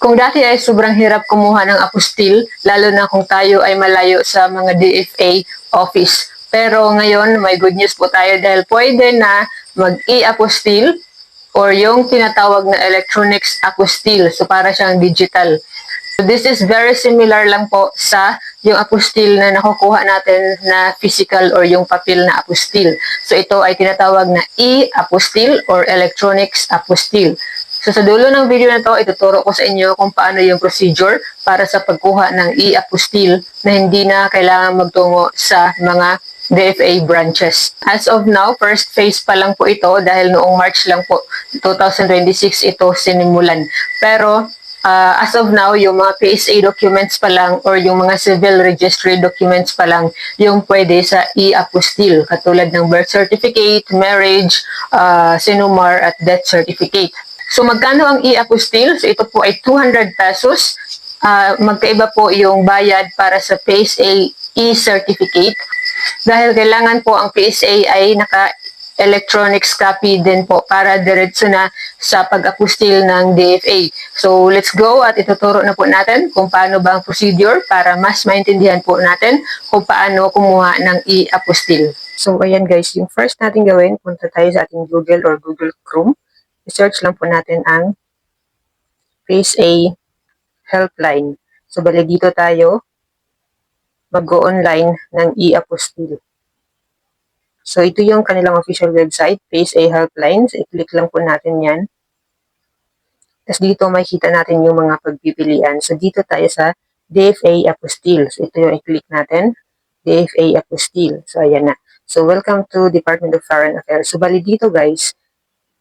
Kung dati ay sobrang hirap kumuha ng apostil, lalo na kung tayo ay malayo sa mga DFA office. Pero ngayon, may good news po tayo dahil pwede na mag-e-apostil or yung tinatawag na electronics apostil. So para siyang digital. So this is very similar lang po sa yung apostil na nakukuha natin na physical or yung papel na apostil. So ito ay tinatawag na e-apostil or electronics apostil. So sa dulo ng video na to, ituturo ko sa inyo kung paano yung procedure para sa pagkuha ng e-apostil na hindi na kailangan magtungo sa mga DFA branches. As of now, first phase pa lang po ito dahil noong March lang po 2026 ito sinimulan. Pero as of now, yung mga PSA documents pa lang or yung mga civil registry documents pa lang yung pwede sa e-apostil katulad ng birth certificate, marriage, sinumar at death certificate. So magkano ang e-apostil? So ito po ay 200 pesos. Magkaiba po yung bayad para sa PSA e-certificate dahil kailangan po ang PSA ay naka-electronics copy din po para diretso na sa pag-apostil ng DFA. So let's go at ituturo na po natin kung paano ba ang procedure para mas maintindihan po natin kung paano kumuha ng e-apostil. So ayan guys, yung first natin gawin, punta tayo sa ating Google or Google Chrome. I-search lang po natin ang PSA helpline. So, bali dito tayo mag-go-online ng e-apostil. So, ito yung kanilang official website, PSA helpline. So, i-click lang po natin yan. Tapos dito makikita natin yung mga pagpipilian. So, dito tayo sa DFA Apostil. So, ito yung i-click natin, DFA Apostil. So, ayan na. So, welcome to Department of Foreign Affairs. So, bali dito guys,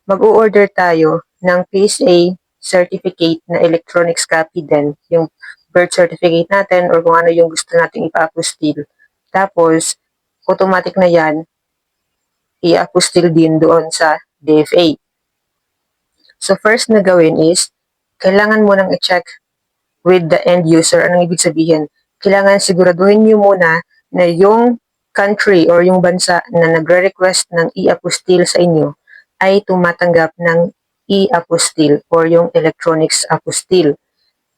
mag-o-order tayo ng PSA certificate na electronics copy din, yung birth certificate natin or kung ano yung gusto nating ipa-apostil. Tapos, automatic na yan, i-apostil din doon sa DFA. So, first na gawin is, kailangan mo nang i-check with the end user. Anong ibig sabihin? Kailangan siguraduhin nyo muna na yung country or yung bansa na nagre-request ng i-apostil sa inyo ay tumatanggap ng e-apostil or yung electronics apostil.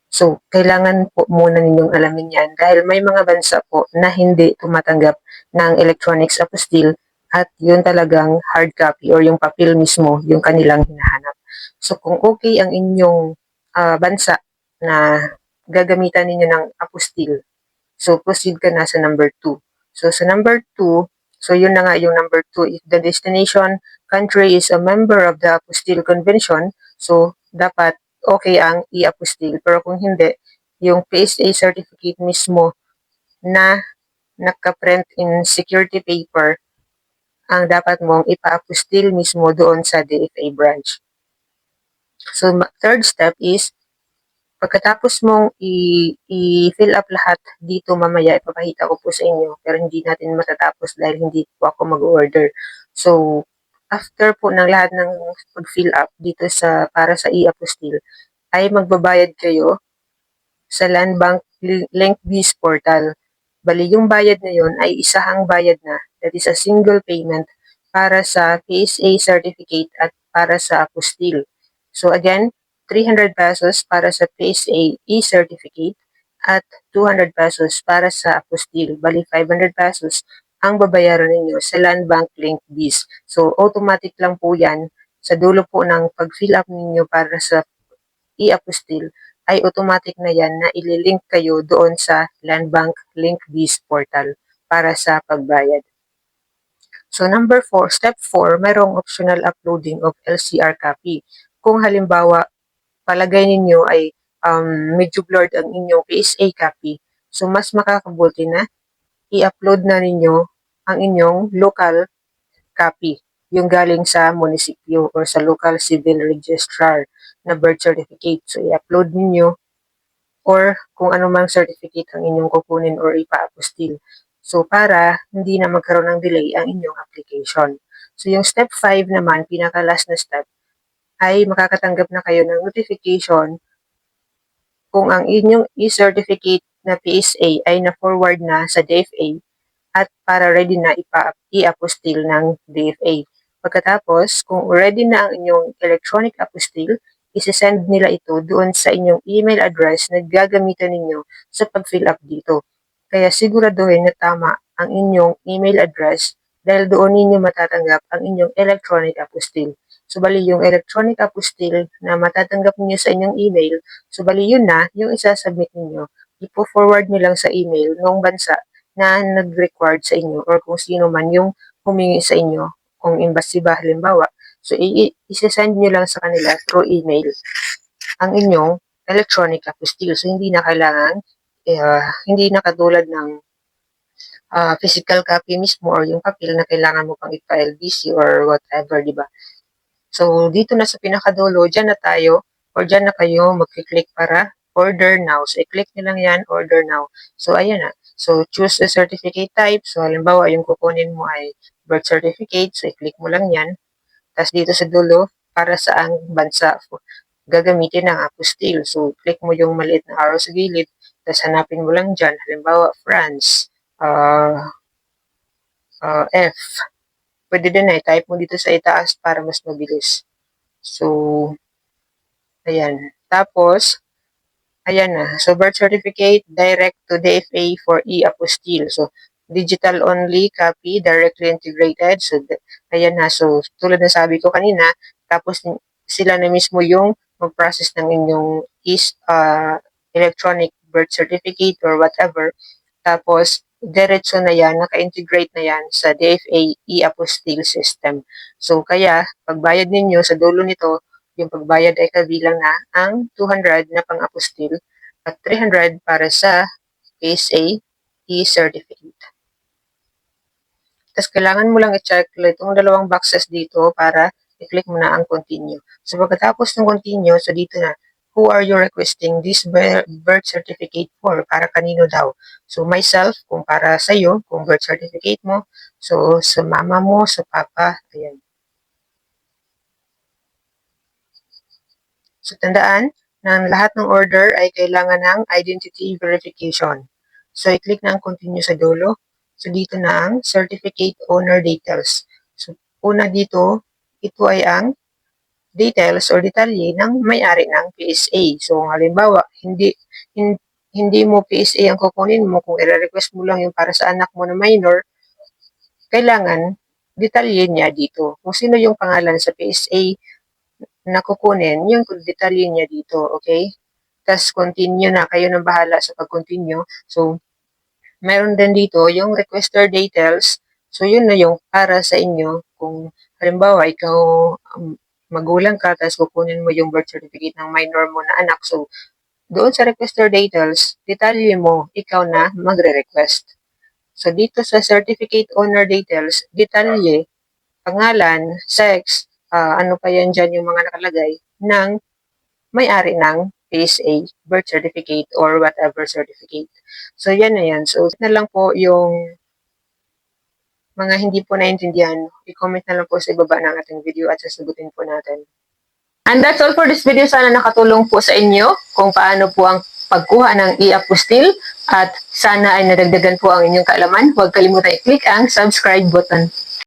So, kailangan po muna ninyong alamin yan dahil may mga bansa po na hindi tumatanggap ng electronics apostil at yun talagang hard copy or yung papel mismo yung kanilang hinahanap. So, kung okay ang inyong bansa na gagamitan ninyo ng apostil, so proceed ka na sa number 2. So, sa number 2, so yun na nga yung number 2, if the destination country is a member of the Apostille Convention, so dapat okay ang i-apostil. Pero kung hindi, yung PSA certificate mismo na naka-print in security paper ang dapat mong ipa-apostil mismo doon sa DFA branch. So, third step is, pagkatapos mong i-fill up lahat dito mamaya, ipapakita ko po sa inyo, pero hindi natin matatapos dahil hindi po ako mag-order. So, after po ng lahat ng pag-fill up dito para sa e-apostil, ay magbabayad kayo sa Land Bank Linkbis portal. Bali, yung bayad na yun ay isahang bayad na, that is a single payment para sa PSA certificate at para sa apostil. So again, 300 pesos para sa PSA e-certificate at 200 pesos para sa apostil. Bali, 500 pesos ang babayaran ninyo sa Land Bank Link Biz. So, automatic lang po yan sa dulo po ng pag-fill up ninyo para sa e-apostil ay automatic na yan na ililink kayo doon sa Land Bank Link Biz portal para sa pagbayad. So, number 4, step 4, mayroong optional uploading of LCR copy. Kung halimbawa, palagay ninyo ay medyo blurred ang inyong PSA copy, so mas makakabuti na i-upload na ninyo ang inyong local copy, yung galing sa munisipyo or sa local civil registrar na birth certificate. So, i-upload ninyo or kung anumang certificate ang inyong kukunin or ipa-apostil. So, para hindi na magkaroon ng delay ang inyong application. So, yung step 5 naman, pinaka-last na step, ay makakatanggap na kayo ng notification kung ang inyong e-certificate na PSA ay na-forward na sa DFA at para ready na i-apostil ng DFA. Pagkatapos, kung ready na ang inyong electronic apostil, isesend nila ito doon sa inyong email address na gagamitan ninyo sa pag-fill up dito. Kaya siguraduhin na tama ang inyong email address dahil doon ninyo matatanggap ang inyong electronic apostille. So, bali yung electronic apostille na matatanggap niyo sa inyong email, so bali yun na, yung isasubmit ninyo, ipo-forward nyo lang sa email ng bansa na nag-required sa inyo or kung sino man yung humingi sa inyo, kung embassy ba halimbawa. So, isesend nyo lang sa kanila through email ang inyong electronic apostille. So, hindi na kailangan, hindi na katulad ng physical copy mismo or yung papel na kailangan mo pang ipa-LBC or whatever, di ba? So, dito na sa pinakadulo, dyan na tayo or dyan na kayo mag-click para order now. So, i-click nyo lang yan, order now. So, ayan na. So, choose a certificate type. So, halimbawa, yung kukunin mo ay birth certificate. So, i-click mo lang yan. Tapos dito sa dulo, para saang bansa gagamitin ang apostille. So, click mo yung maliit na arrow sa gilid. Tapos hanapin mo lang dyan. Halimbawa, France. F. Pwede din na i-type mo dito sa itaas para mas mabilis. So, ayan. Tapos, ayan na. So, birth certificate, direct to DFA for e-apostille. So, digital only, copy, directly integrated. So, ayan na. So, tulad na sabi ko kanina, tapos sila na mismo yung mag-process ng inyong electronic birth certificate or whatever. Tapos, diretso na yan, naka-integrate na yan sa DFA e-apostille system. So, kaya, pagbayad ninyo sa dulo nito, yung pagbayad ay kabilang na ang 200 na pang-apostille at 300 para sa PSA e-certificate. Tapos, kailangan mo lang i-check itong dalawang boxes dito para i-click mo na ang continue. So, pagkatapos ng continue, so dito na, who are you requesting this birth certificate for? Para kanino daw? So, myself, kung para sa'yo, kung birth certificate mo. So, sa mama mo, sa papa, ayan. So, tandaan na lahat ng order ay kailangan ng identity verification. So, i-click na ang continue sa dulo. So, dito na ang certificate owner details. So, una dito, ito ay ang details or detalye ng may-ari ng PSA. So, halimbawa, hindi mo PSA ang kukunin mo, kung i-request mo lang yung para sa anak mo na minor, kailangan detalye niya dito. Kung sino yung pangalan sa PSA na kukunin, yung detalye niya dito, okay? Tapos, continue na. Kayo nang bahala sa pag-continue. So, meron din dito yung requester details. So, yun na yung para sa inyo. Kung halimbawa, ikaw magulang ka, tapos kukunin mo yung birth certificate ng minor mo na anak. So, doon sa requester details, detalye mo, ikaw na magre-request. So, dito sa certificate owner details, detalye, pangalan, sex, ano pa yan dyan yung mga nakalagay, ng may-ari ng PSA, birth certificate, or whatever certificate. So, yan na yan. So, na lang po yung mga hindi po naintindihan, i-comment na lang po sa ibaba ng ating video at sasagutin po natin. And that's all for this video. Sana nakatulong po sa inyo kung paano po ang pagkuha ng e-apostille at sana ay nadagdagan po ang inyong kaalaman. Huwag kalimutan i-click ang subscribe button.